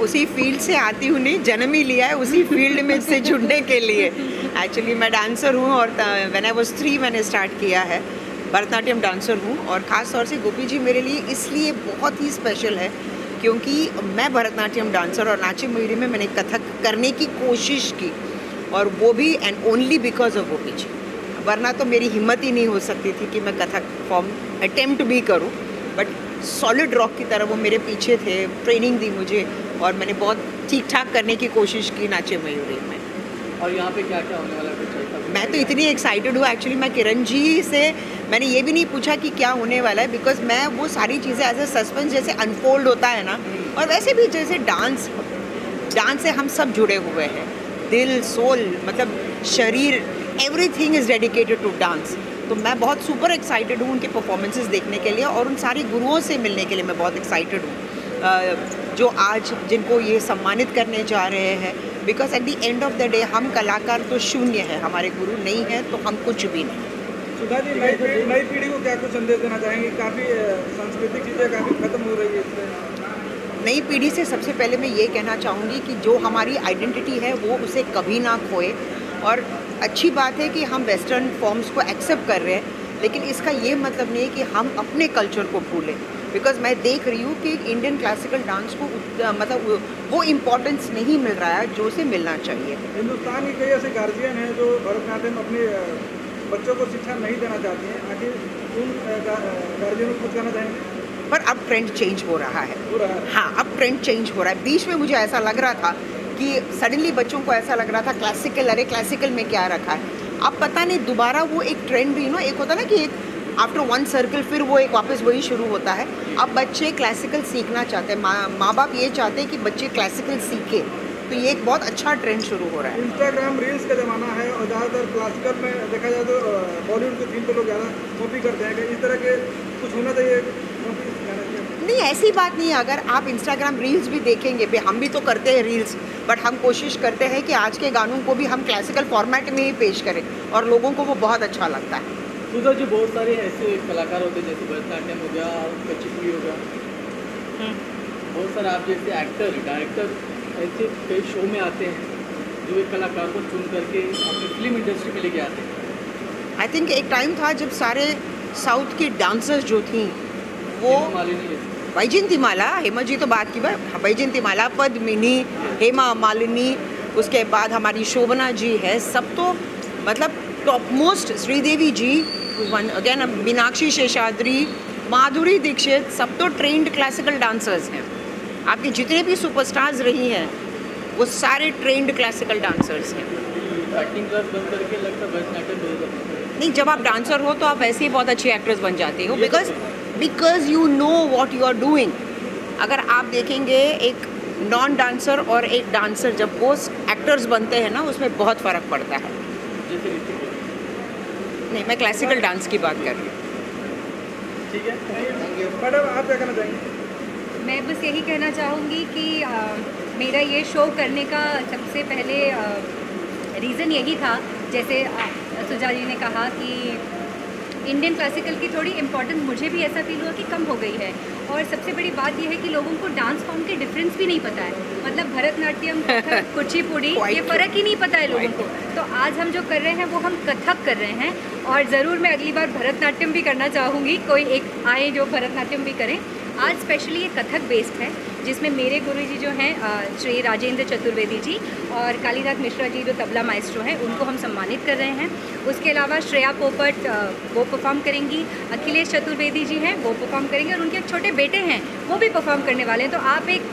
उसी फील्ड से आती हूँ, नहीं जन्म ही लिया है उसी फील्ड में से जुड़ने के लिए। एक्चुअली मैं डांसर हूँ और व्हेन आई वाज 3 मैंने स्टार्ट किया है, भरतनाट्यम डांसर हूँ। और ख़ास तौर से गोपी जी मेरे लिए इसलिए बहुत ही स्पेशल है क्योंकि मैं भरतनाट्यम डांसर और नाचे मयूरी में मैंने कथक करने की कोशिश की, और वो भी एंड ओनली बिकॉज ऑफ गोपी जी। वरना तो मेरी हिम्मत ही नहीं हो सकती थी कि मैं कथक फॉर्म अटेम्प्ट भी करूं, बट सॉलिड रॉक की तरह वो मेरे पीछे थे, ट्रेनिंग दी मुझे और मैंने बहुत ठीक ठाक करने की कोशिश की नाचे मयूरी में। और यहाँ पे क्या क्या होने वाला है? मैं तो इतनी एक्साइटेड हूँ एक्चुअली। मैं किरण जी से मैंने ये भी नहीं पूछा कि क्या होने वाला है, बिकॉज मैं वो सारी चीज़ें एज ए सस्पेंस जैसे अनफोल्ड होता है ना, और वैसे भी जैसे डांस से हम सब जुड़े हुए हैं, दिल सोल मतलब शरीर, everything is dedicated to dance. तो मैं बहुत सुपर एक्साइटेड हूँ उनके परफॉर्मेंसेस देखने के लिए और उन सारे गुरुओं से मिलने के लिए मैं बहुत एक्साइटेड हूँ जो आज जिनको ये सम्मानित करने जा रहे हैं। Because at the end of the day हम कलाकार तो शून्य है, हमारे गुरु नहीं है तो हम कुछ भी नहीं। सुधा जी, नई पीढ़ी को क्या कुछ संदेश देना चाहेंगे? काफ़ी सांस्कृतिक चीज़ें काफ़ी खत्म हो रही है इससे। नई पीढ़ी से सबसे पहले मैं ये कहना चाहूँगी कि जो हमारी आइडेंटिटी है वो उसे कभी ना खोए। और अच्छी बात है कि हम वेस्टर्न फॉर्म्स को एक्सेप्ट कर रहे हैं, लेकिन इसका ये मतलब नहीं है कि हम अपने कल्चर को भूलें। बिकॉज मैं देख रही हूँ कि इंडियन क्लासिकल डांस को मतलब वो इम्पोर्टेंस नहीं मिल रहा है जो उसे मिलना चाहिए। हिंदुस्तान के कई ऐसे गार्जियन हैं जो भरतनाट्यम अपने बच्चों को शिक्षा नहीं देना चाहते हैं, आखिर उन गार्जियनों को कुछ कहना चाहेंगे? पर अब ट्रेंड चेंज हो रहा है। हाँ, अब ट्रेंड चेंज हो रहा है। बीच में मुझे ऐसा लग रहा था कि सडनली बच्चों को ऐसा लग रहा था क्लासिकल, अरे क्लासिकल में क्या रखा है। अब पता नहीं दोबारा वो एक ट्रेंड एक होता ना कि एक आफ्टर वन सर्कल फिर वो एक वापस वही शुरू होता है। अब बच्चे क्लासिकल सीखना चाहते हैं, माँ बाप ये चाहते हैं कि बच्चे क्लासिकल सीखे, तो ये एक बहुत अच्छा ट्रेंड शुरू हो रहा है। इंस्टाग्राम रील्स का ज़माना है और ज़्यादातर क्लासिकल में देखा जाए तो बॉलीवुड के थीम को लोग ज़्यादा कॉपी करते हैं। इस तरह के कुछ होना चाहिए? नहीं, ऐसी बात नहीं है। अगर आप इंस्टाग्राम रील्स भी देखेंगे, भाई हम भी तो करते हैं रील्स, बट हम कोशिश करते हैं कि आज के गानों को भी हम क्लासिकल फॉर्मेट में ही पेश करें और लोगों को वो बहुत अच्छा लगता है। सुधा जी, बहुत सारे ऐसे कलाकार होते हैं जैसे भरतनाट्यम हो गया, कुचिपुड़ी हो गया, बहुत सारे आप जैसे एक्टर डायरेक्टर ऐसे कई शो में आते हैं जो एक कलाकार को चुन करके अपनी फिल्म इंडस्ट्री में लेके आते हैं। आई थिंक एक टाइम था जब सारे साउथ की डांसर्स जो थी वो वैजयंतीमाला, हेमा जी तो बात की बात, वैजयंतीमाला, पद्मिनी, हेमा मालिनी, उसके बाद हमारी शोभना जी है, सब तो मतलब टॉप मोस्ट, श्रीदेवी जी, अगेन मीनाक्षी शेषाद्री, माधुरी दीक्षित, सब तो ट्रेंड क्लासिकल डांसर्स हैं। आपके जितने भी सुपरस्टार्स रही हैं वो सारे ट्रेंड क्लासिकल डांसर्स हैं। एक्टिंग क्लास बंद करके लगता है भरतनाट्यम नहीं, जब आप डांसर हो तो आप वैसे ही बहुत अच्छी एक्ट्रेस बन जाती हो, because you know what you are doing. अगर आप देखेंगे एक नॉन डांसर और एक डांसर जब वो एक्टर्स बनते हैं ना, उसमें बहुत फ़र्क पड़ता है। नहीं, मैं क्लासिकल डांस की बात कर रही हूँ। ठीक है, मैडम आप क्या कहना चाहेंगे? मैं बस यही कहना चाहूँगी कि मेरा ये शो करने का सबसे पहले रीज़न यही था, जैसे सुजा जी ने कहा कि इंडियन क्लासिकल की थोड़ी इम्पोर्टेंस मुझे भी ऐसा फील हुआ कि कम हो गई है। और सबसे बड़ी बात यह है कि लोगों को डांस फॉर्म के डिफरेंस भी नहीं पता है, मतलब भरतनाट्यम, कथक, कुचिपुड़ी, ये फ़र्क ही नहीं पता है लोगों को। तो आज हम जो कर रहे हैं वो हम कथक कर रहे हैं, और ज़रूर मैं अगली बार भरतनाट्यम भी करना चाहूँगी, कोई एक आए जो भरतनाट्यम भी करें। आज स्पेशली ये कथक बेस्ड है, जिसमें मेरे गुरुजी जो हैं श्री राजेंद्र चतुर्वेदी जी और कालीनाथ मिश्रा जी जो तबला माइस्ट्रो हैं, उनको हम सम्मानित कर रहे हैं। उसके अलावा श्रेया पोपट वो परफॉर्म करेंगी, अखिलेश चतुर्वेदी जी हैं वो परफॉर्म करेंगे, और उनके एक छोटे बेटे हैं वो भी परफॉर्म करने वाले हैं। तो आप एक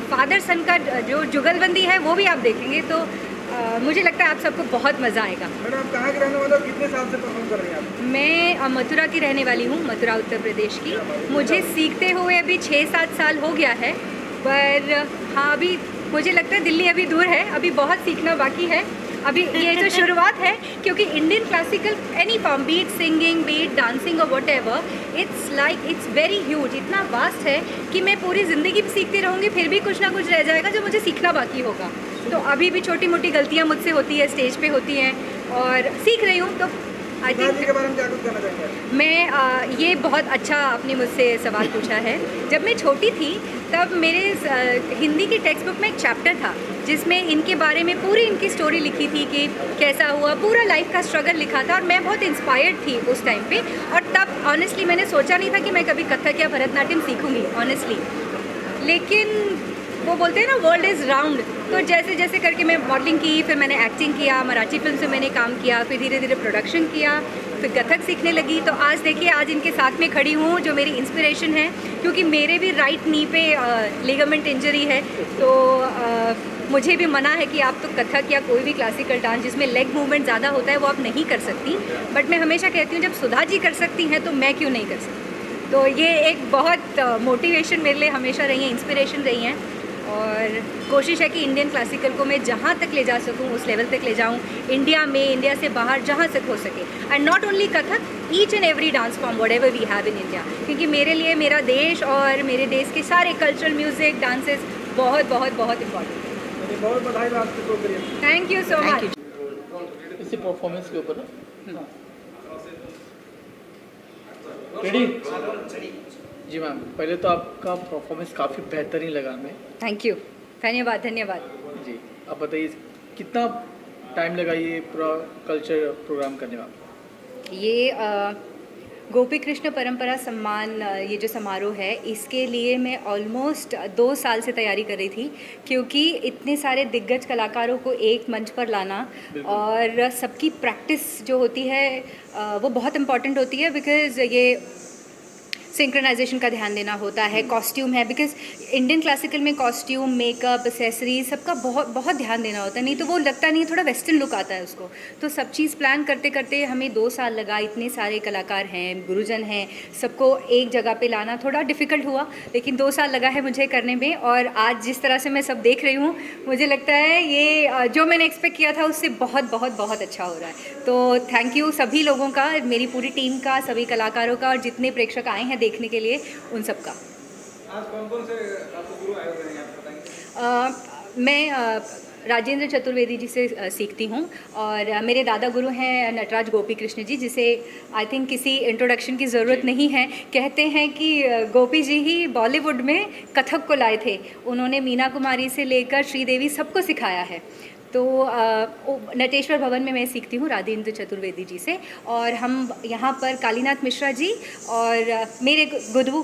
फादर सन का जो जुगलबंदी है वो भी आप देखेंगे, तो मुझे लगता है आप सबको बहुत मज़ा आएगा। मैडम आप कहाँ के रहने वाले हो, कितने साल से परफॉर्म कर रही हैं आप? मैं मथुरा की रहने वाली हूँ, मथुरा उत्तर प्रदेश की। मुझे सीखते हुए अभी 6-7 साल हो गया है, पर हाँ अभी मुझे लगता है दिल्ली अभी दूर है, अभी बहुत सीखना बाकी है। अभी ये जो शुरुआत है, क्योंकि Indian classical any form, be it singing, be it dancing और whatever, it's very huge, इतना वास्ट है कि मैं पूरी ज़िंदगी सीखती रहूँगी, फिर भी कुछ ना कुछ रह जाएगा जो मुझे सीखना बाकी होगा। तो अभी भी छोटी मोटी गलतियाँ मुझसे होती है, स्टेज पे होती हैं, और सीख रही हूँ। तो आई सुधा जी थिंक के बारे में क्या कुछ कहना चाहेंगे आप? मैं ये बहुत अच्छा आपने मुझसे सवाल पूछा है। जब मैं छोटी थी तब मेरे हिंदी की टेक्स्ट बुक में एक चैप्टर था जिसमें इनके बारे में पूरी इनकी स्टोरी लिखी थी कि कैसा हुआ, पूरा लाइफ का स्ट्रगल लिखा था और मैं बहुत इंस्पायर्ड थी उस टाइम पे। और तब ऑनेस्टली मैंने सोचा नहीं था कि मैं कभी कथक या भरतनाट्यम सीखूंगी ऑनेस्टली, लेकिन वो बोलते हैं ना वर्ल्ड इज़ राउंड, तो जैसे जैसे करके मैं मॉडलिंग की, फिर मैंने एक्टिंग किया, मराठी फिल्म से मैंने काम किया, फिर धीरे धीरे प्रोडक्शन किया, फिर कथक सीखने लगी। तो आज देखिए, आज इनके साथ में खड़ी हूँ जो मेरी इंस्पिरेशन है, क्योंकि मेरे भी राइट नी पे लिगामेंट इंजरी है। तो मुझे भी मना है कि आप तो कथक या कोई भी क्लासिकल डांस जिसमें लेग मूवमेंट ज़्यादा होता है वो आप नहीं कर सकती, बट मैं हमेशा कहती हूँ जब सुधा जी कर सकती हैं तो मैं क्यों नहीं कर सकती। तो ये एक बहुत मोटिवेशन मेरे लिए हमेशा रही है, इंस्पिरेशन रही है, और कोशिश है कि इंडियन क्लासिकल को मैं जहाँ तक ले जा सकूँ उस लेवल तक ले जाऊँ, इंडिया में, इंडिया से बाहर, जहाँ तक हो सके। And not only Kathak, each and every dance form whatever we have in India, क्योंकि मेरे लिए मेरा देश और मेरे देश के सारे कल्चरल म्यूज़िक, डांसेस बहुत बहुत बहुत इम्पॉर्टेंट है। बहुत बधाई हो आपके शो के लिए। Thank you so Thank much. इसी परफॉर्मेंस के ऊपर ना रेडी जी मैम, पहले तो आपका परफॉर्मेंस काफ़ी बेहतरीन लगा हमें। थैंक यू, धन्यवाद धन्यवाद। जी, आप बताइए कितना टाइम लगा ये पूरा कल्चर प्रोग्राम करने में? ये गोपी कृष्ण परंपरा सम्मान ये जो समारोह है, इसके लिए मैं ऑलमोस्ट 2 साल से तैयारी कर रही थी, क्योंकि इतने सारे दिग्गज कलाकारों को एक मंच पर लाना और सबकी प्रैक्टिस जो होती है वो बहुत इम्पॉर्टेंट होती है, बिकॉज़ ये सिंक्रोनाइजेशन का ध्यान देना होता है, कॉस्ट्यूम है, बिकॉज इंडियन क्लासिकल में कॉस्ट्यूम, मेकअप, एक्सेसरीज सबका बहुत बहुत ध्यान देना होता है, नहीं तो वो लगता नहीं है, थोड़ा वेस्टर्न लुक आता है उसको। तो सब चीज़ प्लान करते करते हमें 2 साल लगा। इतने सारे कलाकार हैं, गुरुजन हैं, सबको एक जगह पे लाना थोड़ा डिफ़िकल्ट हुआ, लेकिन 2 साल लगा है मुझे करने में। और आज जिस तरह से मैं सब देख रही हूँ, मुझे लगता है ये जो मैंने एक्सपेक्ट किया था उससे बहुत बहुत बहुत अच्छा हो रहा है। तो थैंक यू सभी लोगों का, मेरी पूरी टीम का, सभी कलाकारों का, और जितने प्रेक्षक आए हैं देखने के लिए उन सब का। आज कौन कौन से आपको गुरु आए हुए हैं, आप बताएंगे? मैं राजेंद्र चतुर्वेदी जी से सीखती हूँ, और मेरे दादा गुरु हैं नटराज गोपी कृष्ण जी, जिसे आई थिंक किसी इंट्रोडक्शन की ज़रूरत नहीं है। कहते हैं कि गोपी जी ही बॉलीवुड में कथक को लाए थे, उन्होंने मीना कुमारी से लेकर श्रीदेवी सबको सिखाया है। तो नटेश्वर भवन में मैं सीखती हूँ राजेंद्र चतुर्वेदी जी से, और हम यहाँ पर कालीनाथ मिश्रा जी और मेरे गुरु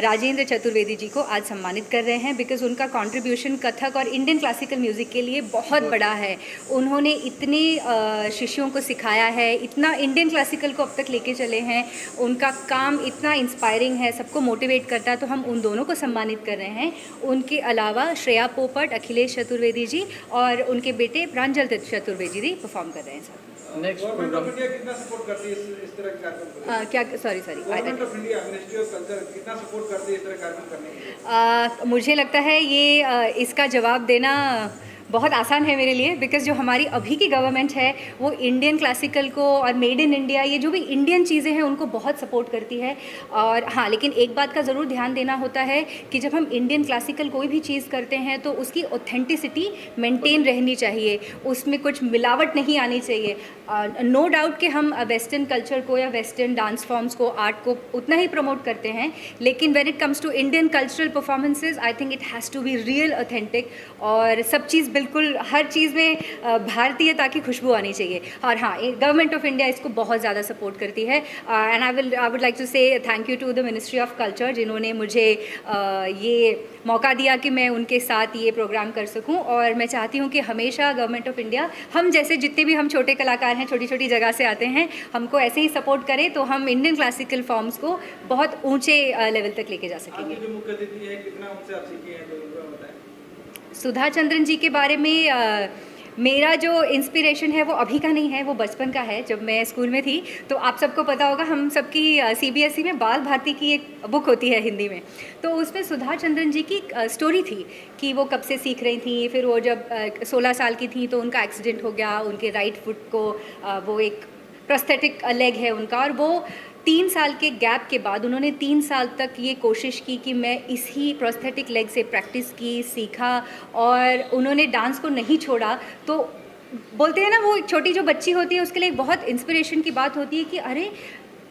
राजेंद्र चतुर्वेदी जी को आज सम्मानित कर रहे हैं, बिकॉज़ उनका कंट्रीब्यूशन कथक और इंडियन क्लासिकल म्यूज़िक के लिए बहुत बड़ा है। उन्होंने इतने शिष्यों को सिखाया है, इतना इंडियन क्लासिकल को अब तक लेके चले हैं, उनका काम इतना इंस्पायरिंग है, सबको मोटिवेट करता है। तो हम उन दोनों को सम्मानित कर रहे हैं। उनके अलावा श्रेया पोपट, अखिलेश चतुर्वेदी जी और उनके बेटे प्रांजल चतुर्वेदी जी परफॉर्म कर रहे हैं sir. Next government program of India कितना सपोर्ट करती है इस तरह के कार्यक्रम? क्या sorry government of India, ministry of culture कितना सपोर्ट करती है इस तरह के कार्यक्रम करने के लिए? मुझे लगता है ये इसका जवाब देना बहुत आसान है मेरे लिए, बिकॉज़ जो हमारी अभी की गवर्नमेंट है वो इंडियन क्लासिकल को और मेड इन इंडिया, ये जो भी इंडियन चीज़ें हैं उनको बहुत सपोर्ट करती है। और हाँ, लेकिन एक बात का ज़रूर ध्यान देना होता है कि जब हम इंडियन क्लासिकल कोई भी चीज़ करते हैं तो उसकी ऑथेंटिसिटी मेंटेन रहनी चाहिए, उसमें कुछ मिलावट नहीं आनी चाहिए। नो डाउट कि हम वेस्टर्न कल्चर को या वेस्टर्न डांस फॉर्म्स को, आर्ट को उतना ही प्रमोट करते हैं, लेकिन when it comes to Indian cultural performances, I think it has to be real authentic, और सब चीज़ बिल्कुल हर चीज़ में भारतीयता की खुशबू आनी चाहिए। और हाँ, गवर्नमेंट ऑफ इंडिया इसको बहुत ज़्यादा सपोर्ट करती है, and I would like to say thank you to the ministry of culture, जिन्होंने मुझे ये मौका दिया कि मैं उनके साथ ये प्रोग्राम कर सकूं। और मैं चाहती हूं कि हमेशा गवर्नमेंट ऑफ इंडिया हम जैसे जितने भी हम छोटे कलाकार हैं, छोटी छोटी जगह से आते हैं, हमको ऐसे ही सपोर्ट करें, तो हम इंडियन क्लासिकल फॉर्म्स को बहुत ऊंचे लेवल तक लेके जा सकेंगे। आपके जो मुख्य अतिथि है, कितना उनसे आप सीखे हैं, तो उनका बताएं। सुधा चंद्रन जी के बारे में मेरा जो इंस्पिरेशन है वो अभी का नहीं है, वो बचपन का है। जब मैं स्कूल में थी तो आप सबको पता होगा, हम सबकी CBSE में बाल भारती की एक बुक होती है हिंदी में, तो उसमें सुधा चंद्रन जी की स्टोरी थी कि वो कब से सीख रही थी। फिर वो जब 16 साल की थी तो उनका एक्सीडेंट हो गया, उनके राइट फुट को वो एक प्रोस्थेटिक लेग है उनका, और वो 3 साल के गैप के बाद उन्होंने 3 साल तक ये कोशिश की कि मैं इसी प्रोस्थेटिक लेग से प्रैक्टिस की, सीखा, और उन्होंने डांस को नहीं छोड़ा। तो बोलते हैं ना, वो छोटी जो बच्ची होती है उसके लिए एक बहुत इंस्पिरेशन की बात होती है कि अरे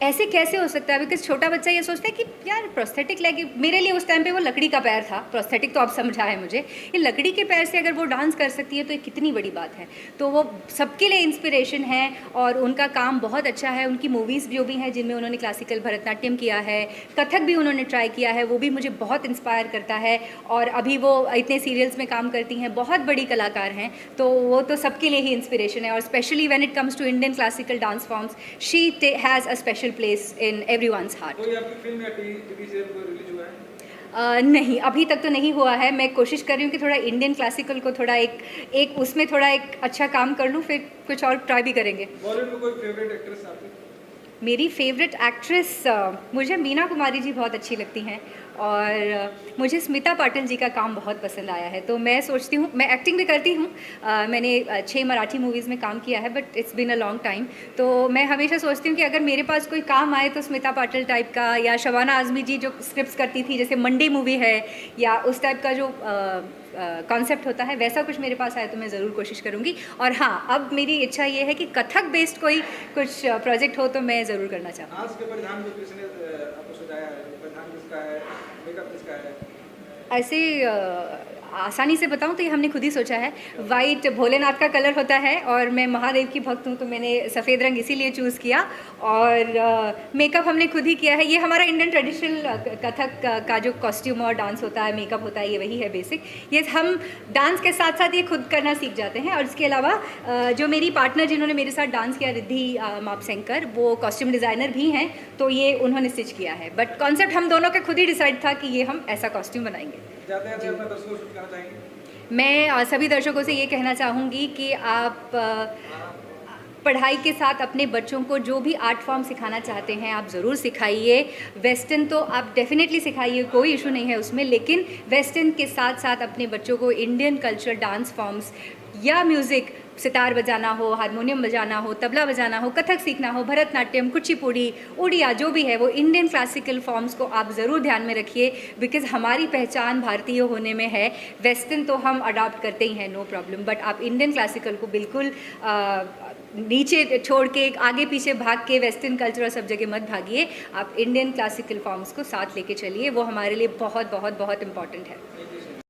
ऐसे कैसे हो सकता है, बिकॉज छोटा बच्चा ये सोचता है कि यार प्रोस्थेटिक लेग, मेरे लिए उस टाइम पे वो लकड़ी का पैर था, प्रोस्थेटिक तो अब समझा है मुझे, ये लकड़ी के पैर से अगर वो डांस कर सकती है तो ये कितनी बड़ी बात है। तो वो सबके लिए इंस्पिरेशन है और उनका काम बहुत अच्छा है। उनकी मूवीज़ जो भी हैं जिनमें उन्होंने क्लासिकल भरतनाट्यम किया है, कथक भी उन्होंने ट्राई किया है, वो भी मुझे बहुत इंस्पायर करता है। और अभी वो इतने सीरियल्स में काम करती हैं, बहुत बड़ी कलाकार हैं, तो वो तो सबके लिए ही इंस्पिरेशन है। और specially when it comes to Indian classical dance forms, she has a special place in everyone's heart. कोई आपकी फिल्म या टीवी सीरियल कोई रिलीज हुआ है? नहीं, अभी तक तो नहीं हुआ है। मैं कोशिश कर रही हूँ कि थोड़ा इंडियन क्लासिकल को थोड़ा एक उसमें थोड़ा एक अच्छा काम कर लूँ, फिर कुछ और ट्राई भी करेंगे। बॉलीवुड में कोई फेवरेट एक्ट्रेस आपकी? मेरी फेवरेट एक्ट्रेस मुझे मीना कुमारी जी बहुत अच्छी लगती हैं और मुझे स्मिता पाटिल जी का काम बहुत पसंद आया है। तो मैं सोचती हूँ, मैं एक्टिंग भी करती हूँ, मैंने 6 मराठी मूवीज़ में काम किया है, but it's been a long time. तो मैं हमेशा सोचती हूँ कि अगर मेरे पास कोई काम आए तो स्मिता पाटिल टाइप का, या शबाना आज़मी जी जो स्क्रिप्ट्स करती थी, जैसे मंडी मूवी है, या उस टाइप का जो कॉन्सेप्ट होता है, वैसा कुछ मेरे पास आए तो मैं ज़रूर कोशिश करूँगी। और हाँ, अब मेरी इच्छा ये है कि कथक बेस्ड कोई कुछ प्रोजेक्ट हो तो मैं ज़रूर करना चाहूँगी। आज के परिधान जो किसने आपको सजाया है, परिधान किसका है, मेकअप किसका है? ऐसे आसानी से बताऊं तो ये हमने खुद ही सोचा है। वाइट भोलेनाथ का कलर होता है और मैं महादेव की भक्त हूँ, तो मैंने सफ़ेद रंग इसीलिए चूज़ किया। और मेकअप हमने खुद ही किया है। ये हमारा इंडियन ट्रेडिशनल कथक का जो कॉस्ट्यूम और डांस होता है, मेकअप होता है, ये वही है बेसिक। ये हम डांस के साथ साथ ये खुद करना सीख जाते हैं। और इसके अलावा जो मेरी पार्टनर जिन्होंने मेरे साथ डांस किया, रिद्धि मापसेंकर, वो कॉस्ट्यूम डिज़ाइनर भी हैं, तो ये उन्होंने स्टिच किया है। बट कॉन्सेप्ट हम दोनों का खुद ही डिसाइड था कि ये हम ऐसा कॉस्ट्यूम बनाएंगे। जाते हैं अपना दर्शकों को कहना चाहेंगे? मैं सभी दर्शकों से ये कहना चाहूँगी कि आप पढ़ाई के साथ अपने बच्चों को जो भी आर्ट फॉर्म सिखाना चाहते हैं आप ज़रूर सिखाइए। वेस्टर्न तो आप डेफिनेटली सिखाइए, कोई इशू नहीं है उसमें, लेकिन वेस्टर्न के साथ साथ अपने बच्चों को इंडियन कल्चर डांस फॉर्म्स या म्यूज़िक, सितार बजाना हो, हारमोनियम बजाना हो, तबला बजाना हो, कथक सीखना हो, भरतनाट्यम, कुचिपुड़ी, उड़िया, जो भी है वो इंडियन क्लासिकल फॉर्म्स को आप ज़रूर ध्यान में रखिए, बिकॉज़ हमारी पहचान भारतीय होने में है। वेस्टर्न तो हम अडॉप्ट करते ही हैं, नो प्रॉब्लम, बट आप इंडियन क्लासिकल को बिल्कुल नीचे छोड़ के, आगे पीछे भाग के वेस्टर्न कल्चर और सब जगह मत भागिए। आप इंडियन क्लासिकल फॉर्म्स को साथ लेके चलिए, वो हमारे लिए बहुत बहुत बहुत इम्पॉर्टेंट है।